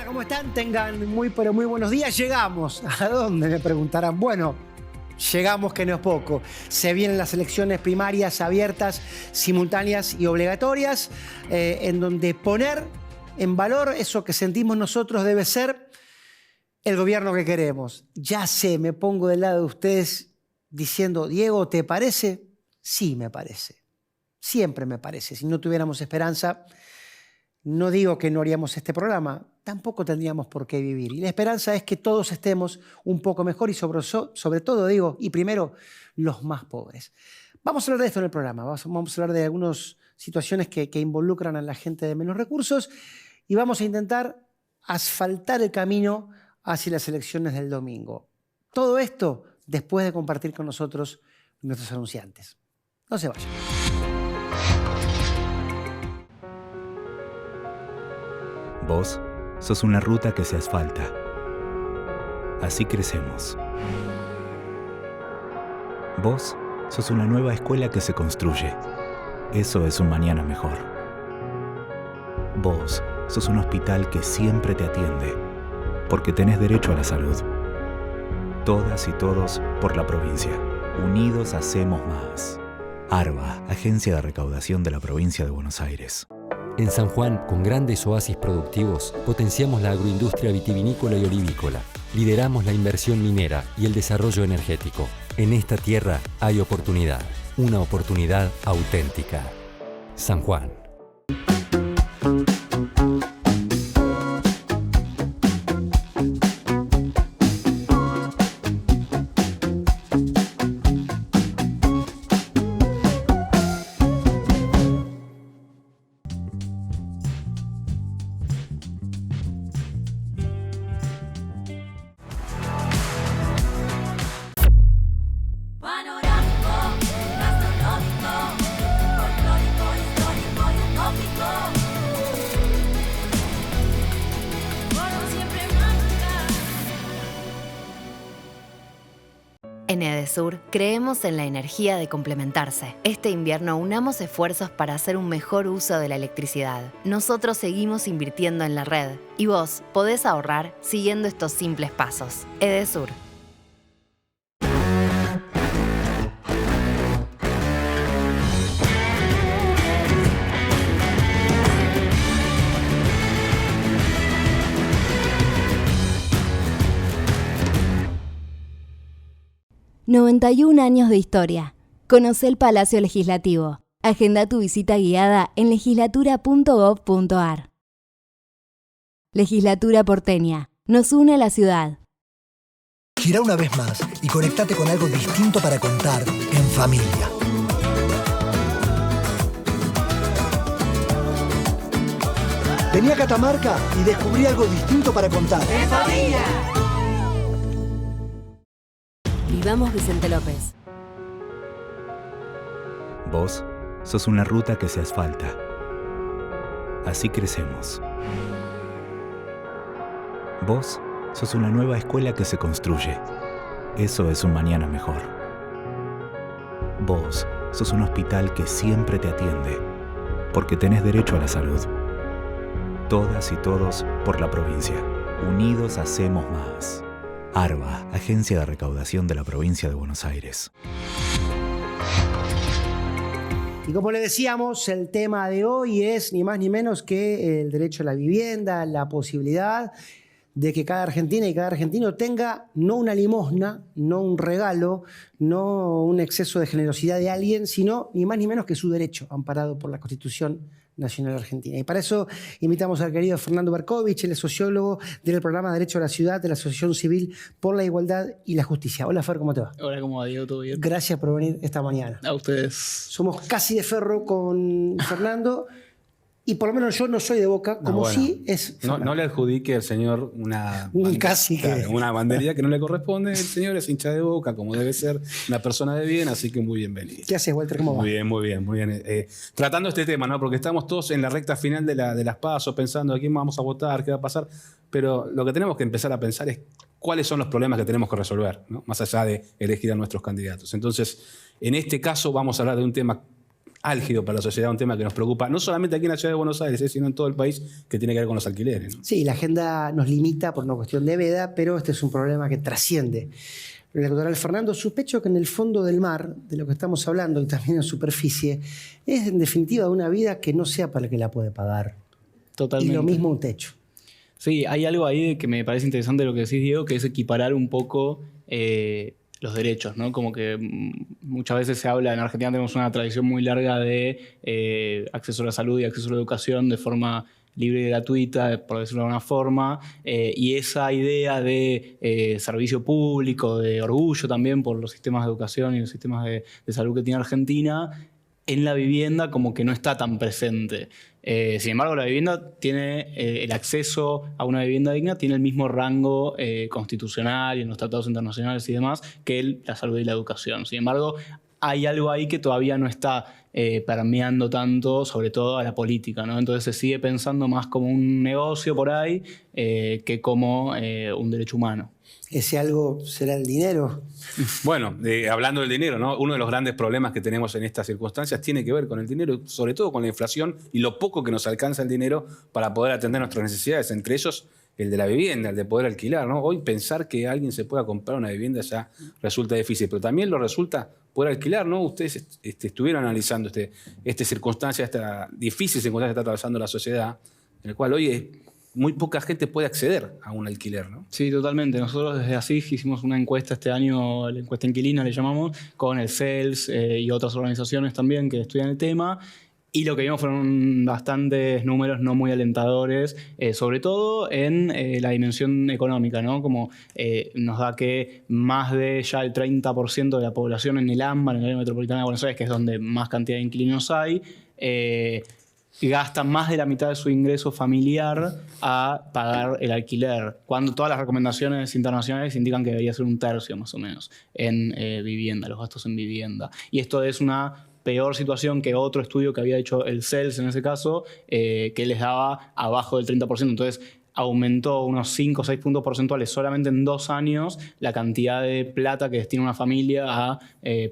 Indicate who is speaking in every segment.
Speaker 1: ¿Cómo están? Tengan muy, pero muy buenos días. Llegamos. ¿A dónde? Me preguntarán. Bueno, llegamos, que no es poco. Se vienen las elecciones primarias abiertas, simultáneas y obligatorias, en donde poner en valor eso que sentimos nosotros debe ser el gobierno que queremos. Ya sé, me pongo del lado de ustedes diciendo, Diego, ¿te parece? Sí, me parece. Siempre me parece. Si no tuviéramos esperanza, no digo que no haríamos este programa, tampoco tendríamos por qué vivir. Y la esperanza es que todos estemos un poco mejor y sobre todo, digo, y primero, los más pobres. Vamos a hablar de esto en el programa. Vamos a hablar de algunas situaciones que involucran a la gente de menos recursos y vamos a intentar asfaltar el camino hacia las elecciones del domingo. Todo esto después de compartir con nosotros nuestros anunciantes. No se vayan.
Speaker 2: Vos sos una ruta que se asfalta. Así crecemos. Vos sos una nueva escuela que se construye. Eso es un mañana mejor. Vos sos un hospital que siempre te atiende, porque tenés derecho a la salud. Todas y todos por la provincia. Unidos hacemos más. ARBA, Agencia de Recaudación de la Provincia de Buenos Aires.
Speaker 3: En San Juan, con grandes oasis productivos, potenciamos la agroindustria vitivinícola y olivícola. Lideramos la inversión minera y el desarrollo energético. En esta tierra hay oportunidad, una oportunidad auténtica. San Juan.
Speaker 4: En Edesur creemos en la energía de complementarse. Este invierno unamos esfuerzos para hacer un mejor uso de la electricidad. Nosotros seguimos invirtiendo en la red y vos podés ahorrar siguiendo estos simples pasos. Edesur.
Speaker 5: ...91 años de historia. Conoce el Palacio Legislativo. Agenda tu visita guiada en legislatura.gov.ar. Legislatura porteña. Nos une a la ciudad.
Speaker 6: Gira una vez más y conectate con algo distinto para contar en familia. Vení a Catamarca y descubrí algo distinto para contar
Speaker 7: en familia.
Speaker 5: Vivamos Vicente López.
Speaker 2: Vos sos una ruta que se asfalta. Así crecemos. Vos sos una nueva escuela que se construye. Eso es un mañana mejor. Vos sos un hospital que siempre te atiende, porque tenés derecho a la salud. Todas y todos por la provincia. Unidos hacemos más. ARBA, Agencia de Recaudación de la Provincia de Buenos Aires.
Speaker 1: Y como le decíamos, el tema de hoy es ni más ni menos que el derecho a la vivienda, la posibilidad de que cada argentina y cada argentino tenga no una limosna, no un regalo, no un exceso de generosidad de alguien, sino ni más ni menos que su derecho, amparado por la Constitución Nacional Argentina. Y para eso invitamos al querido Fernando Berkovich, el sociólogo del programa Derecho a la Ciudad de la Asociación Civil por la Igualdad y la Justicia. Hola Fer, ¿cómo te va?
Speaker 8: Hola, ¿cómo va, Diego? ¿Todo bien?
Speaker 1: Gracias por venir esta mañana.
Speaker 8: A ustedes.
Speaker 1: Somos casi de ferro con Fernando y por lo menos yo no soy de Boca, como
Speaker 9: bueno,
Speaker 1: sí es Fernando.
Speaker 9: No le adjudique al señor una bandería que no le corresponde. El señor es hincha de Boca, como debe ser, una persona de bien, así que muy bienvenido.
Speaker 1: ¿Qué haces, Walter? ¿Cómo va?
Speaker 9: Muy bien. Tratando este tema, ¿no? Porque estamos todos en la recta final de las PASO, pensando a quién vamos a votar, qué va a pasar. Pero lo que tenemos que empezar a pensar es cuáles son los problemas que tenemos que resolver, ¿no? Más allá de elegir a nuestros candidatos. Entonces, en este caso vamos a hablar de un tema álgido para la sociedad, un tema que nos preocupa, no solamente aquí en la ciudad de Buenos Aires, sino en todo el país, que tiene que ver con los alquileres, ¿no?
Speaker 1: Sí, la agenda nos limita por una cuestión de veda, pero este es un problema que trasciende. El doctor Fernando, sospecho que en el fondo del mar, de lo que estamos hablando, y también en superficie, es en definitiva una vida que no sea para el que la puede pagar.
Speaker 7: Totalmente.
Speaker 1: Y lo mismo un techo.
Speaker 7: Sí, hay algo ahí que me parece interesante lo que decís, Diego, que es equiparar un poco los derechos, ¿no? Como que muchas veces se habla, en Argentina tenemos una tradición muy larga de acceso a la salud y acceso a la educación de forma libre y gratuita, por decirlo de alguna forma, y esa idea de servicio público, de orgullo también por los sistemas de educación y los sistemas de salud que tiene Argentina, en la vivienda como que no está tan presente. Sin embargo, la vivienda tiene el acceso a una vivienda digna tiene el mismo rango constitucional y en los tratados internacionales y demás que la salud y la educación. Sin embargo, hay algo ahí que todavía no está permeando tanto, sobre todo a la política, ¿no? Entonces se sigue pensando más como un negocio por ahí que como un derecho humano.
Speaker 1: ¿Ese algo será el dinero?
Speaker 9: Bueno, hablando del dinero, ¿no? Uno de los grandes problemas que tenemos en estas circunstancias tiene que ver con el dinero, sobre todo con la inflación y lo poco que nos alcanza el dinero para poder atender nuestras necesidades, entre ellos el de la vivienda, el de poder alquilar, ¿no? Hoy pensar que alguien se pueda comprar una vivienda ya resulta difícil, pero también lo resulta poder alquilar, ¿no? Ustedes estuvieron analizando esta circunstancia, esta difícil circunstancia que está atravesando la sociedad, en la cual hoy muy poca gente puede acceder a un alquiler, ¿no?
Speaker 7: Sí, totalmente. Nosotros desde ASIG hicimos una encuesta este año, la encuesta inquilina le llamamos, con el CELS y otras organizaciones también que estudian el tema. Y lo que vimos fueron bastantes números no muy alentadores, sobre todo en la dimensión económica, ¿no? Como nos da que más de ya el 30% de la población en el AMBA, en el área metropolitana de Buenos Aires, que es donde más cantidad de inquilinos hay, gasta más de la mitad de su ingreso familiar a pagar el alquiler, cuando todas las recomendaciones internacionales indican que debería ser un tercio más o menos en vivienda, los gastos en vivienda. Y esto es una peor situación que otro estudio que había hecho el CELS en ese caso, que les daba abajo del 30%. Entonces aumentó unos 5 o 6 puntos porcentuales solamente en 2 años la cantidad de plata que destina una familia a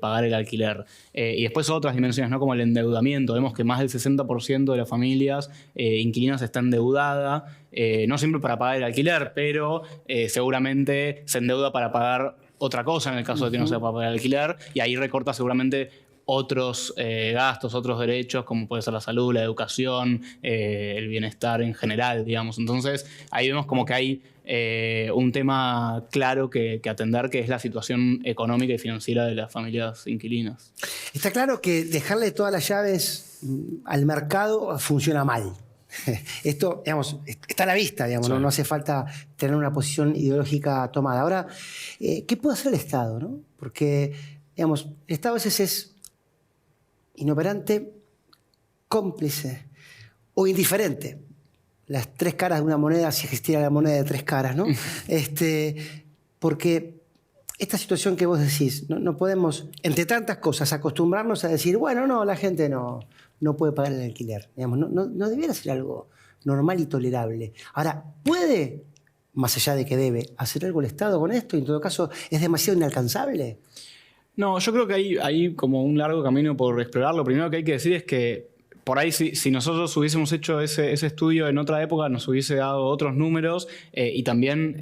Speaker 7: pagar el alquiler. Y después otras dimensiones, ¿no? Como el endeudamiento. Vemos que más del 60% de las familias inquilinas está endeudada, no siempre para pagar el alquiler, pero seguramente se endeuda para pagar otra cosa en el caso de que no sea para pagar el alquiler, y ahí recorta seguramente otros gastos, otros derechos, como puede ser la salud, la educación, el bienestar en general, digamos. Entonces, ahí vemos como que hay un tema claro que atender, que es la situación económica y financiera de las familias inquilinas.
Speaker 1: Está claro que dejarle todas las llaves al mercado funciona mal. Esto, digamos, está a la vista, digamos, sí. No hace falta tener una posición ideológica tomada. Ahora, ¿qué puede hacer el Estado, no? Porque, digamos, el Estado a veces es inoperante, cómplice o indiferente. Las 3 caras de una moneda, si existiera la moneda de 3 caras, ¿no? Porque esta situación que vos decís, no podemos, entre tantas cosas, acostumbrarnos a decir, bueno, no, la gente no puede pagar el alquiler. Digamos, no debiera ser algo normal y tolerable. Ahora, ¿puede, más allá de que debe, hacer algo el Estado con esto? Y en todo caso, ¿es demasiado inalcanzable?
Speaker 7: No, yo creo que hay como un largo camino por explorar. Lo primero que hay que decir es que por ahí si nosotros hubiésemos hecho ese estudio en otra época nos hubiese dado otros números y también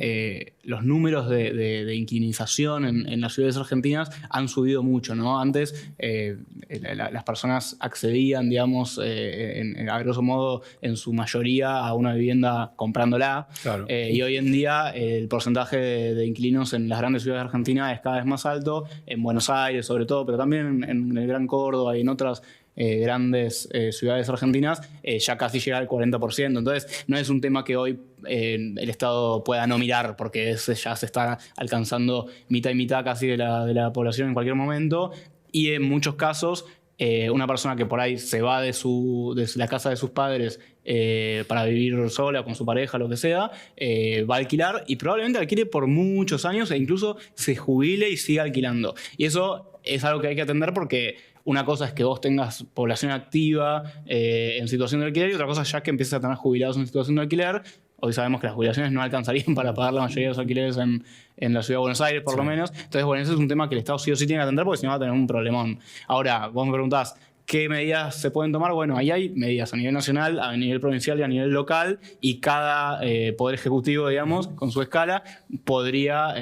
Speaker 7: los números de inquilinización en las ciudades argentinas han subido mucho, ¿no? Antes las personas accedían, digamos, a grosso modo, en su mayoría a una vivienda comprándola. Claro. Y hoy en día el porcentaje de inquilinos en las grandes ciudades argentinas es cada vez más alto, en Buenos Aires sobre todo, pero también en el Gran Córdoba y en otras grandes ciudades argentinas, ya casi llega al 40%. Entonces, no es un tema que hoy el Estado pueda no mirar, porque ya se está alcanzando mitad y mitad casi de la población en cualquier momento. Y en muchos casos, una persona que por ahí se va de la casa de sus padres para vivir sola, con su pareja, lo que sea, va a alquilar y probablemente alquile por muchos años e incluso se jubile y siga alquilando. Y eso es algo que hay que atender porque una cosa es que vos tengas población activa en situación de alquiler y otra cosa ya que empieces a tener jubilados en situación de alquiler. Hoy sabemos que las jubilaciones no alcanzarían para pagar la mayoría de los alquileres en la ciudad de Buenos Aires, por lo menos. Entonces, bueno, ese es un tema que el Estado sí o sí tiene que atender porque si no va a tener un problemón. Ahora, vos me preguntás, ¿Qué medidas se pueden tomar? Bueno, ahí hay medidas a nivel nacional, a nivel provincial y a nivel local, y cada poder ejecutivo, digamos, con su escala, podría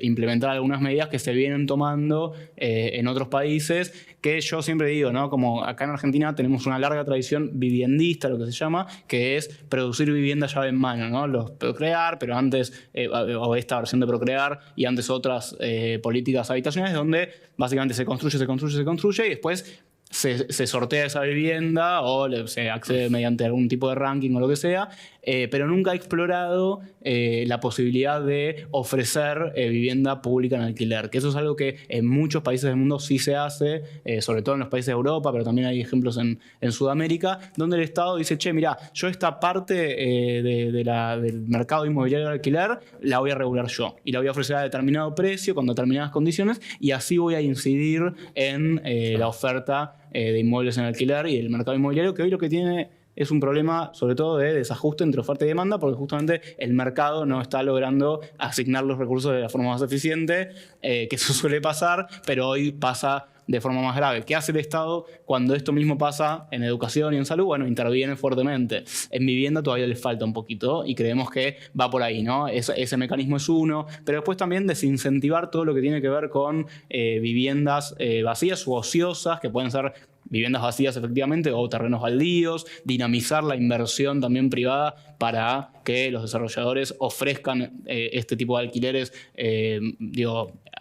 Speaker 7: implementar algunas medidas que se vienen tomando en otros países, que yo siempre digo, ¿no? Como acá en Argentina tenemos una larga tradición viviendista, lo que se llama, que es producir vivienda llave en mano, ¿no? Los Procrear, pero antes, o esta versión de Procrear, y antes otras políticas habitacionales, donde básicamente se construye, y después se sortea esa vivienda o se accede mediante algún tipo de ranking o lo que sea, pero nunca ha explorado la posibilidad de ofrecer vivienda pública en alquiler, que eso es algo que en muchos países del mundo sí se hace, sobre todo en los países de Europa, pero también hay ejemplos en Sudamérica, donde el Estado dice, che, mira, yo esta parte del mercado inmobiliario de alquiler la voy a regular yo y la voy a ofrecer a determinado precio, con determinadas condiciones, y así voy a incidir en la oferta de inmuebles en alquiler y el mercado inmobiliario, que hoy lo que tiene es un problema sobre todo de desajuste entre oferta y demanda, porque justamente el mercado no está logrando asignar los recursos de la forma más eficiente, que eso suele pasar, pero hoy pasa de forma más grave. ¿Qué hace el Estado cuando esto mismo pasa en educación y en salud? Bueno, interviene fuertemente. En vivienda todavía le falta un poquito y creemos que va por ahí, ¿no? Ese mecanismo es uno, pero después también desincentivar todo lo que tiene que ver con viviendas vacías u ociosas, que pueden ser viviendas vacías efectivamente o terrenos baldíos, dinamizar la inversión también privada para que los desarrolladores ofrezcan este tipo de alquileres,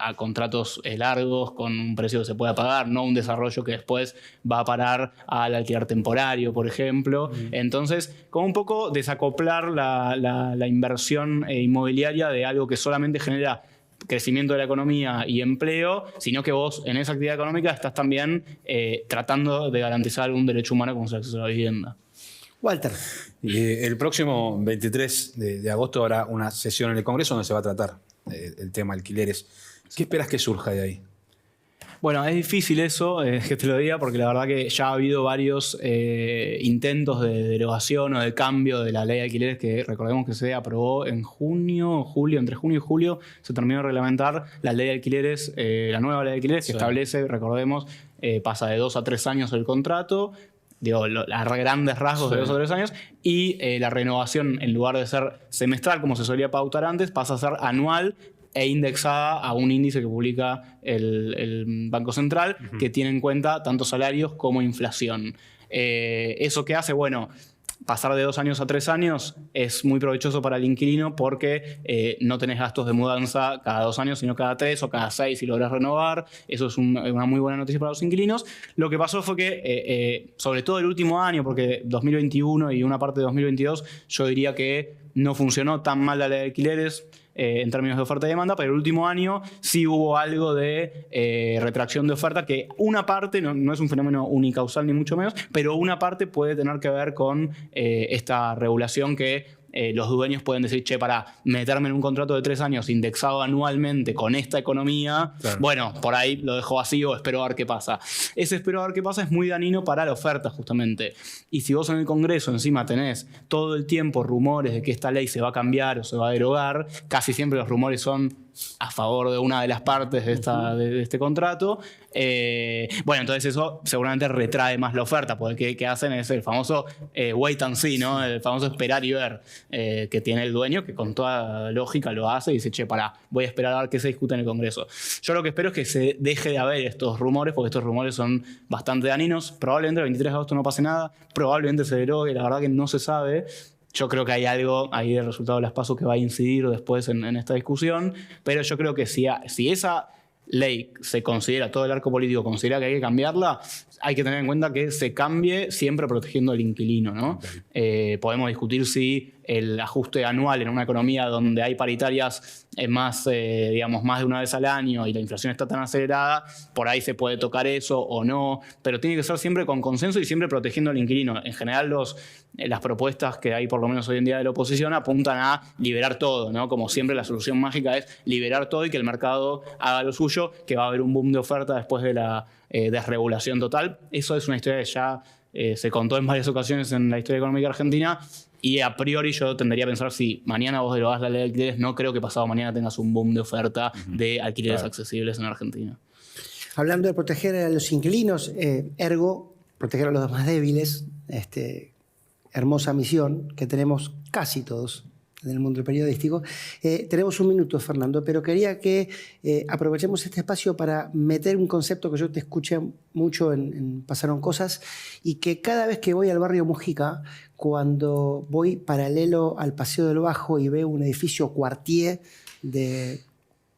Speaker 7: a contratos largos con un precio que se pueda pagar, no un desarrollo que después va a parar al alquiler temporario, por ejemplo. Entonces, como un poco desacoplar la inversión inmobiliaria de algo que solamente genera crecimiento de la economía y empleo, sino que vos en esa actividad económica estás también tratando de garantizar algún derecho humano como es el acceso a la vivienda.
Speaker 1: Walter.
Speaker 9: El próximo 23 de agosto habrá una sesión en el Congreso donde se va a tratar el tema alquileres. ¿Qué esperas que surja de ahí?
Speaker 7: Bueno, es difícil eso, que te lo diga, porque la verdad que ya ha habido varios intentos de derogación o de cambio de la ley de alquileres que recordemos que se aprobó en junio o julio, entre junio y julio se terminó de reglamentar la ley de alquileres, la nueva ley de alquileres que establece, recordemos, pasa de 2 a 3 años el contrato, a grandes rasgos de 2 o 3 años, y la renovación, en lugar de ser semestral como se solía pautar antes, pasa a ser anual e indexada a un índice que publica el Banco Central, que tiene en cuenta tanto salarios como inflación. ¿Eso qué hace? Bueno, pasar de 2 años a 3 años es muy provechoso para el inquilino porque no tenés gastos de mudanza cada 2 años, sino cada 3 o cada 6 si lográs renovar. Eso es una muy buena noticia para los inquilinos. Lo que pasó fue que, sobre todo el último año, porque 2021 y una parte de 2022, yo diría que no funcionó tan mal la ley de alquileres en términos de oferta y demanda, pero el último año sí hubo algo de retracción de oferta, que una parte, no es un fenómeno unicausal ni mucho menos, pero una parte puede tener que ver con esta regulación que los dueños pueden decir, che, para meterme en un contrato de 3 años indexado anualmente con esta economía, claro, bueno, por ahí lo dejo vacío, espero a ver qué pasa. Ese espero a ver qué pasa es muy dañino para la oferta, justamente. Y si vos en el Congreso encima tenés todo el tiempo rumores de que esta ley se va a cambiar o se va a derogar, casi siempre los rumores son a favor de una de las partes de este contrato. Bueno, entonces eso seguramente retrae más la oferta, porque ¿qué hacen? Es el famoso wait and see, ¿no? El famoso esperar y ver que tiene el dueño, que con toda lógica lo hace y dice, che, voy a esperar a ver qué se discute en el Congreso. Yo lo que espero es que se deje de haber estos rumores, porque estos rumores son bastante dañinos. Probablemente el 23 de agosto no pase nada, probablemente se derogue, la verdad que no se sabe. Yo creo que hay algo ahí del resultado de las PASO que va a incidir después en esta discusión, pero yo creo que si esa ley se considera, todo el arco político considera que hay que cambiarla, hay que tener en cuenta que se cambie siempre protegiendo al inquilino, ¿no? Okay. Podemos discutir si el ajuste anual en una economía donde hay paritarias más de una vez al año y la inflación está tan acelerada, por ahí se puede tocar eso o no, pero tiene que ser siempre con consenso y siempre protegiendo al inquilino. En general las propuestas que hay por lo menos hoy en día de la oposición apuntan a liberar todo, ¿no? Como siempre la solución mágica es liberar todo y que el mercado haga lo suyo, que va a haber un boom de oferta después de la desregulación total. Eso es una historia que ya se contó en varias ocasiones en la historia económica argentina. Y a priori yo tendería a pensar, si mañana vos derogás la ley de alquileres, no creo que pasado mañana tengas un boom de oferta de alquileres accesibles en Argentina.
Speaker 1: Hablando de proteger a los inquilinos, ergo, proteger a los más débiles, hermosa misión que tenemos casi todos en el mundo periodístico. Tenemos un minuto, Fernando, pero quería que aprovechemos este espacio para meter un concepto que yo te escuché mucho en Pasaron Cosas, y que cada vez que voy al barrio Mujica, cuando voy paralelo al Paseo del Bajo y veo un edificio Quartier de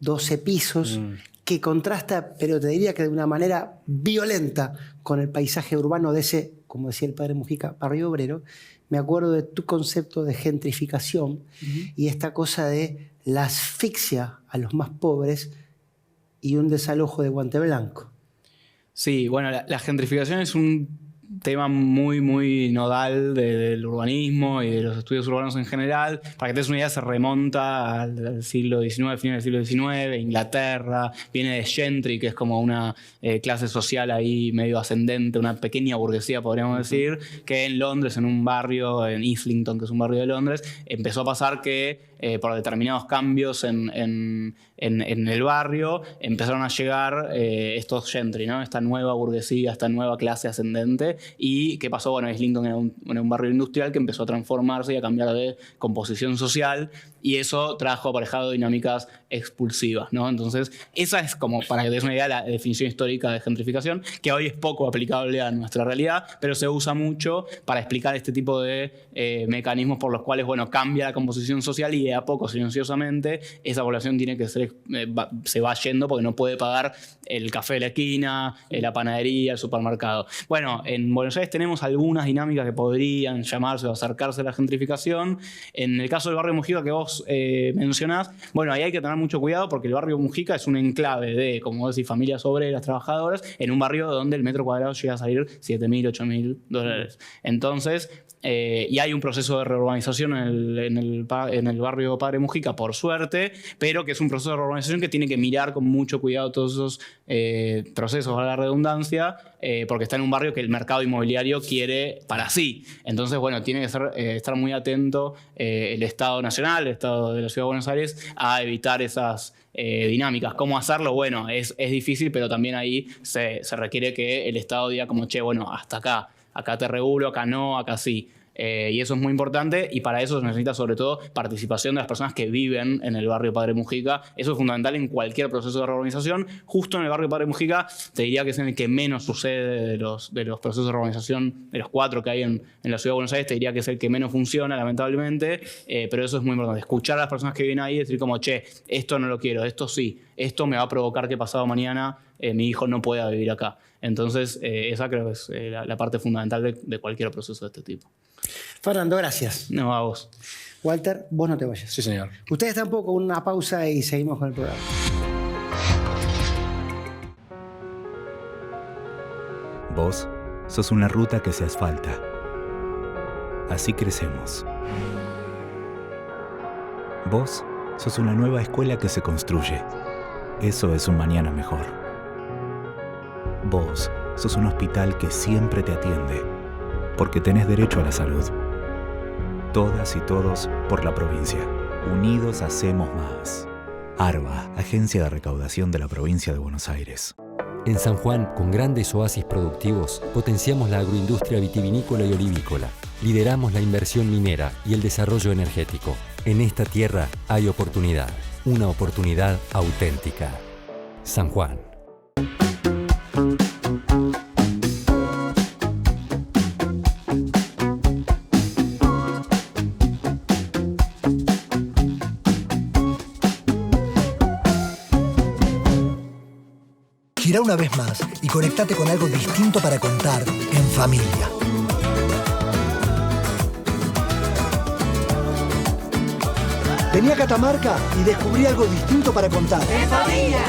Speaker 1: 12 pisos, que contrasta, pero te diría que de una manera violenta, con el paisaje urbano de ese, como decía el padre Mujica, barrio obrero, me acuerdo de tu concepto de gentrificación y esta cosa de la asfixia a los más pobres y un desalojo de guante blanco.
Speaker 7: Sí, bueno, la gentrificación es un tema muy, muy nodal del urbanismo y de los estudios urbanos en general. Para que te des una idea, se remonta al siglo XIX, fines del siglo XIX, Inglaterra, viene de gentry, que es como una clase social ahí medio ascendente, una pequeña burguesía, podríamos decir, que en Londres, en un barrio, en Islington, que es un barrio de Londres, empezó a pasar que por determinados cambios en el barrio empezaron a llegar estos gentry, ¿no? Esta nueva burguesía, esta nueva clase ascendente. ¿Y qué pasó? Bueno, Islington era un barrio industrial que empezó a transformarse y a cambiar de composición social, y eso trajo aparejado dinámicas expulsivas, ¿no? Entonces, esa es como, para que te des una idea, la definición histórica de gentrificación, que hoy es poco aplicable a nuestra realidad, pero se usa mucho para explicar este tipo de mecanismos por los cuales, bueno, cambia la composición social y de a poco, silenciosamente, esa población tiene que ser, se va yendo porque no puede pagar el café de la esquina, la panadería, el supermercado. Bueno, en Buenos Aires tenemos algunas dinámicas que podrían llamarse o acercarse a la gentrificación. En el caso del barrio Mujica que vos mencionás, bueno, ahí hay que tener mucho cuidado porque el barrio Mujica es un enclave de, como decís, familias obreras, trabajadoras, en un barrio donde el metro cuadrado llega a salir $7.000, $8.000. Entonces, y hay un proceso de reurbanización en el barrio Padre Mujica, por suerte, pero que es un proceso de reurbanización que tiene que mirar con mucho cuidado todos esos procesos, a la redundancia, porque está en un barrio que el mercado inmobiliario quiere para sí. Entonces, bueno, tiene que estar muy atento el Estado Nacional, el Estado de la Ciudad de Buenos Aires, a evitar esas dinámicas. ¿Cómo hacerlo? Bueno, es difícil, pero también ahí se requiere que el Estado diga como, che, bueno, hasta acá. Acá te regulo, acá no, acá sí. Y eso es muy importante, y para eso se necesita sobre todo participación de las personas que viven en el barrio Padre Mujica. Eso es fundamental en cualquier proceso de reurbanización. Justo en el barrio Padre Mujica te diría que es en el que menos sucede de los procesos de reurbanización, de los 4 que hay en la Ciudad de Buenos Aires, te diría que es el que menos funciona, lamentablemente, pero eso es muy importante. Escuchar a las personas que viven ahí y decir como, che, esto no lo quiero, esto sí, esto me va a provocar que pasado mañana mi hijo no pueda vivir acá. Entonces, esa creo que es la parte fundamental de cualquier proceso de este tipo.
Speaker 1: Fernando, gracias.
Speaker 7: No, a vos.
Speaker 1: Walter, vos no te vayas.
Speaker 9: Sí, señor.
Speaker 1: Ustedes tampoco, una pausa y seguimos con el programa.
Speaker 2: Vos sos una ruta que se asfalta. Así crecemos. Vos sos una nueva escuela que se construye. Eso es un mañana mejor. Vos sos un hospital que siempre te atiende, porque tenés derecho a la salud. Todas y todos por la provincia. Unidos hacemos más. ARBA, Agencia de Recaudación de la Provincia de Buenos Aires.
Speaker 3: En San Juan, con grandes oasis productivos, potenciamos la agroindustria vitivinícola y olivícola. Lideramos la inversión minera y el desarrollo energético. En esta tierra hay oportunidad. Una oportunidad auténtica. San Juan.
Speaker 6: Girá una vez más y conectate con algo distinto para contar en familia. Vení a Catamarca y descubrí algo distinto para contar.
Speaker 8: ¡En familia!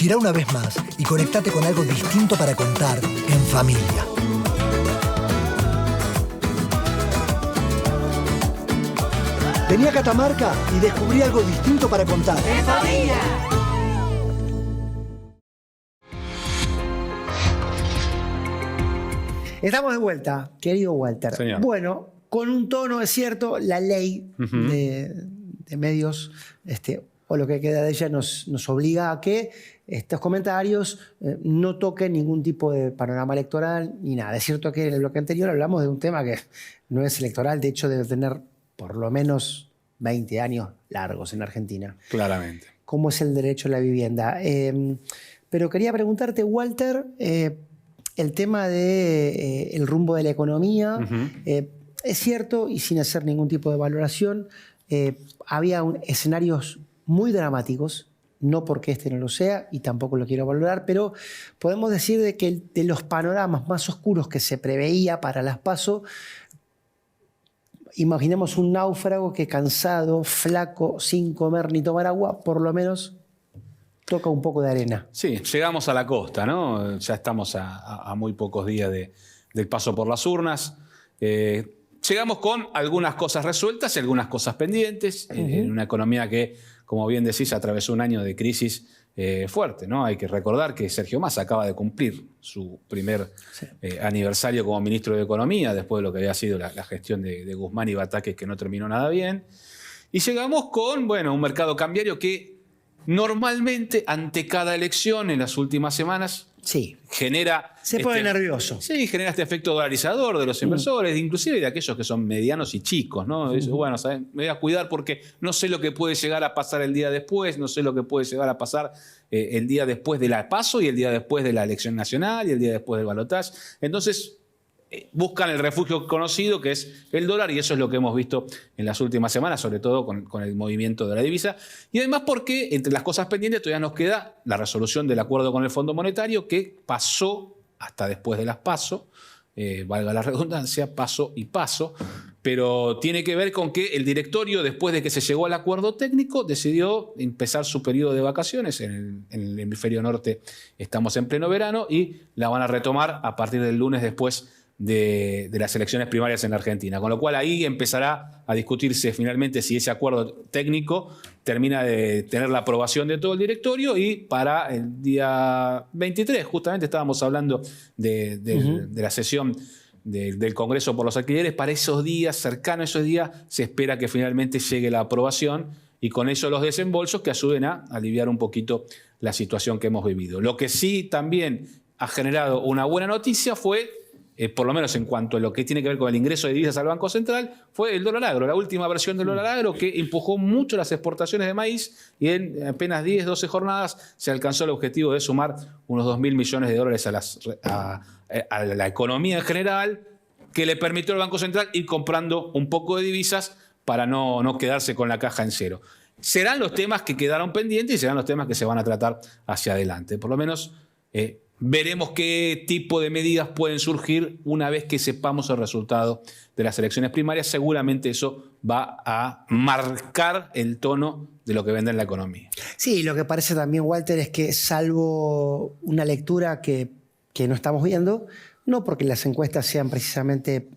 Speaker 6: Gira una vez más y conectate con algo distinto para contar en familia. Vení a Catamarca y descubrí algo distinto para contar.
Speaker 1: ¡En familia! Estamos de vuelta, querido Walter.
Speaker 9: Señor.
Speaker 1: Bueno, con un tono, es cierto, la ley de medios, o lo que queda de ella, nos obliga a que estos comentarios no toquen ningún tipo de panorama electoral ni nada. Es cierto que en el bloque anterior hablamos de un tema que no es electoral, de hecho debe tener por lo menos 20 años largos en Argentina.
Speaker 9: Claramente.
Speaker 1: ¿Cómo es el derecho a la vivienda? Pero quería preguntarte, Walter, el tema del rumbo de la economía. Es cierto, y sin hacer ningún tipo de valoración, había escenarios muy dramáticos, no porque este no lo sea, y tampoco lo quiero valorar, pero podemos decir de que de los panoramas más oscuros que se preveía para las PASO, imaginemos un náufrago que cansado, flaco, sin comer ni tomar agua, por lo menos toca un poco de arena.
Speaker 9: Sí, llegamos a la costa, ¿no? Ya estamos a muy pocos días del paso por las urnas. Llegamos con algunas cosas resueltas y algunas cosas pendientes, en una economía que, como bien decís, atravesó un año de crisis fuerte, ¿no? Hay que recordar que Sergio Massa acaba de cumplir su primer aniversario como ministro de Economía, después de lo que había sido la gestión de Guzmán y Bataques, que no terminó nada bien. Y llegamos con, bueno, un mercado cambiario que normalmente, ante cada elección en las últimas semanas, genera...
Speaker 1: Se pone nervioso.
Speaker 9: Sí, genera este efecto dolarizador de los inversores, inclusive de aquellos que son medianos y chicos, ¿no? Bueno, ¿sabes? Me voy a cuidar porque no sé lo que puede llegar a pasar el día después, no sé lo que puede llegar a pasar el día después de la PASO y el día después de la elección nacional y el día después del balotaje. Entonces, buscan el refugio conocido, que es el dólar, y eso es lo que hemos visto en las últimas semanas, sobre todo con el movimiento de la divisa. Y además porque entre las cosas pendientes todavía nos queda la resolución del acuerdo con el Fondo Monetario, que pasó hasta después de las PASO, valga la redundancia, paso y paso, pero tiene que ver con que el directorio, después de que se llegó al acuerdo técnico, decidió empezar su periodo de vacaciones. En el hemisferio norte estamos en pleno verano y la van a retomar a partir del lunes después de las elecciones primarias en la Argentina. Con lo cual ahí empezará a discutirse finalmente si ese acuerdo técnico termina de tener la aprobación de todo el directorio, y para el día 23, justamente estábamos hablando de la sesión del Congreso por los alquileres, para esos días, cercano a esos días, se espera que finalmente llegue la aprobación y con eso los desembolsos que ayuden a aliviar un poquito la situación que hemos vivido. Lo que sí también ha generado una buena noticia fue, por lo menos en cuanto a lo que tiene que ver con el ingreso de divisas al Banco Central, fue el dólar agro, la última versión del dólar agro, que empujó mucho las exportaciones de maíz, y en apenas 10, 12 jornadas se alcanzó el objetivo de sumar unos 2.000 millones de dólares a la economía en general, que le permitió al Banco Central ir comprando un poco de divisas para no quedarse con la caja en cero. Serán los temas que quedaron pendientes y serán los temas que se van a tratar hacia adelante. Por lo menos veremos qué tipo de medidas pueden surgir una vez que sepamos el resultado de las elecciones primarias. Seguramente eso va a marcar el tono de lo que vendrá en la economía.
Speaker 1: Sí, lo que parece también, Walter, es que salvo una lectura que no estamos viendo, no porque las encuestas sean precisamente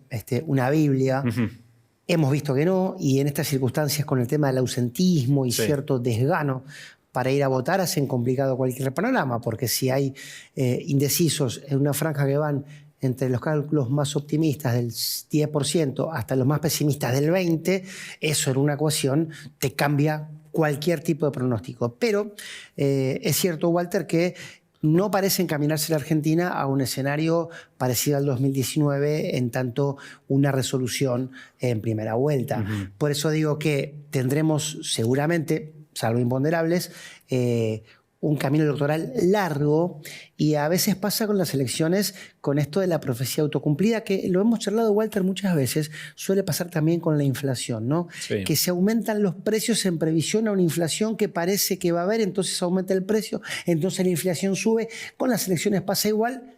Speaker 1: una Biblia, hemos visto que no, y en estas circunstancias con el tema del ausentismo y cierto desgano para ir a votar hacen complicado cualquier panorama, porque si hay indecisos en una franja que van entre los cálculos más optimistas del 10% hasta los más pesimistas del 20%, eso en una ecuación te cambia cualquier tipo de pronóstico. Pero es cierto, Walter, que no parece encaminarse la Argentina a un escenario parecido al 2019, en tanto una resolución en primera vuelta. Por eso digo que tendremos seguramente, salvo imponderables, un camino electoral largo, y a veces pasa con las elecciones con esto de la profecía autocumplida, que lo hemos charlado, Walter, muchas veces. Suele pasar también con la inflación, ¿no? Sí. Que se aumentan los precios en previsión a una inflación que parece que va a haber, entonces aumenta el precio, entonces la inflación sube. Con las elecciones pasa igual.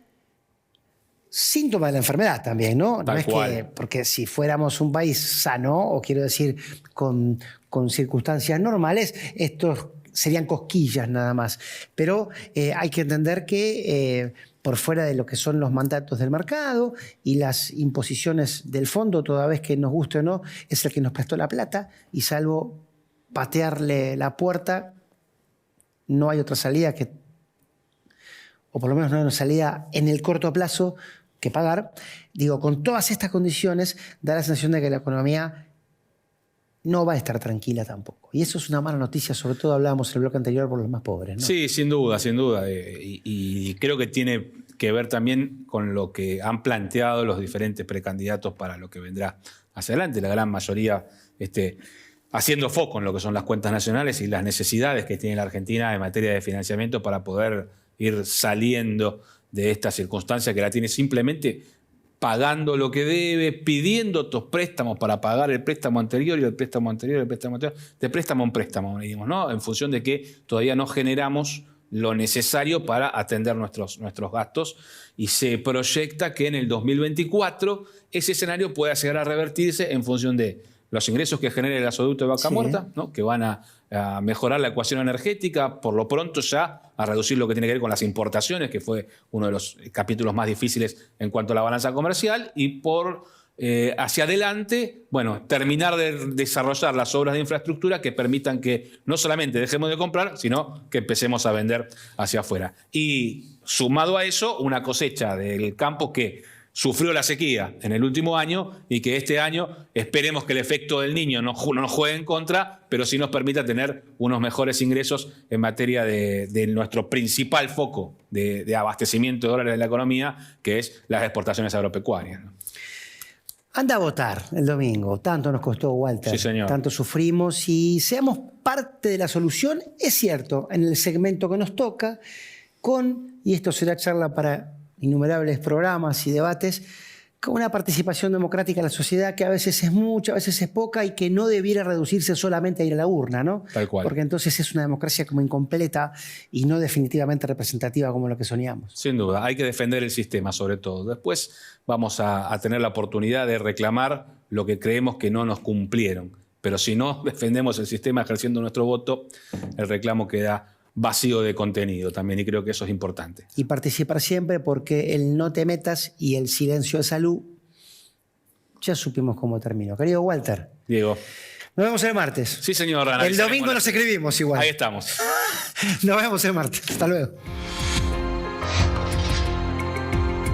Speaker 1: Síntoma de la enfermedad también, ¿no?
Speaker 9: Tal
Speaker 1: no es
Speaker 9: cual.
Speaker 1: que, porque si fuéramos un país sano, o quiero decir con circunstancias normales, estos serían cosquillas nada más. Pero hay que entender que por fuera de lo que son los mandatos del mercado y las imposiciones del fondo, toda vez que nos guste o no, es el que nos prestó la plata y salvo patearle la puerta, no hay otra salida que, o por lo menos no hay una salida en el corto plazo que pagar. Digo, con todas estas condiciones da la sensación de que la economía no va a estar tranquila tampoco. Y eso es una mala noticia, sobre todo hablábamos en el bloque anterior por los más pobres, ¿no?
Speaker 9: Sí, sin duda, sin duda. Y creo que tiene que ver también con lo que han planteado los diferentes precandidatos para lo que vendrá hacia adelante. La gran mayoría haciendo foco en lo que son las cuentas nacionales y las necesidades que tiene la Argentina en materia de financiamiento para poder ir saliendo de esta circunstancia que la tiene simplemente pagando lo que debe, pidiendo otros préstamos para pagar el préstamo anterior y el préstamo anterior y el préstamo anterior, de préstamo en préstamo, digamos, ¿no? En función de que todavía no generamos lo necesario para atender nuestros gastos y se proyecta que en el 2024 ese escenario pueda llegar a revertirse en función de los ingresos que genere el gasoducto de Vaca Muerta, ¿no? Que van a mejorar la ecuación energética, por lo pronto ya a reducir lo que tiene que ver con las importaciones, que fue uno de los capítulos más difíciles en cuanto a la balanza comercial, y por hacia adelante, bueno, terminar de desarrollar las obras de infraestructura que permitan que no solamente dejemos de comprar, sino que empecemos a vender hacia afuera. Y sumado a eso, una cosecha del campo que sufrió la sequía en el último año y que este año esperemos que el efecto del Niño no nos juegue en contra, pero sí nos permita tener unos mejores ingresos en materia de nuestro principal foco de abastecimiento de dólares de la economía, que es las exportaciones agropecuarias, ¿no?
Speaker 1: Anda a votar el domingo. Tanto nos costó, Walter.
Speaker 9: Sí, señor.
Speaker 1: Tanto sufrimos y seamos parte de la solución. Es cierto, en el segmento que nos toca, y esto será charla para innumerables programas y debates, con una participación democrática en la sociedad que a veces es mucha, a veces es poca y que no debiera reducirse solamente a ir a la urna, ¿no?
Speaker 9: Tal cual.
Speaker 1: Porque entonces es una democracia como incompleta y no definitivamente representativa como lo que soñamos.
Speaker 9: Sin duda, hay que defender el sistema sobre todo. Después vamos a tener la oportunidad de reclamar lo que creemos que no nos cumplieron. Pero si no defendemos el sistema ejerciendo nuestro voto, el reclamo queda vacío de contenido también, y creo que eso es importante.
Speaker 1: Y participar siempre, porque el no te metas y el silencio de salud, ya supimos cómo terminó. Querido Walter.
Speaker 9: Diego.
Speaker 1: Nos vemos el martes.
Speaker 9: Sí, señor.
Speaker 1: El domingo nos escribimos igual.
Speaker 9: Ahí estamos.
Speaker 1: Nos vemos el martes. Hasta luego.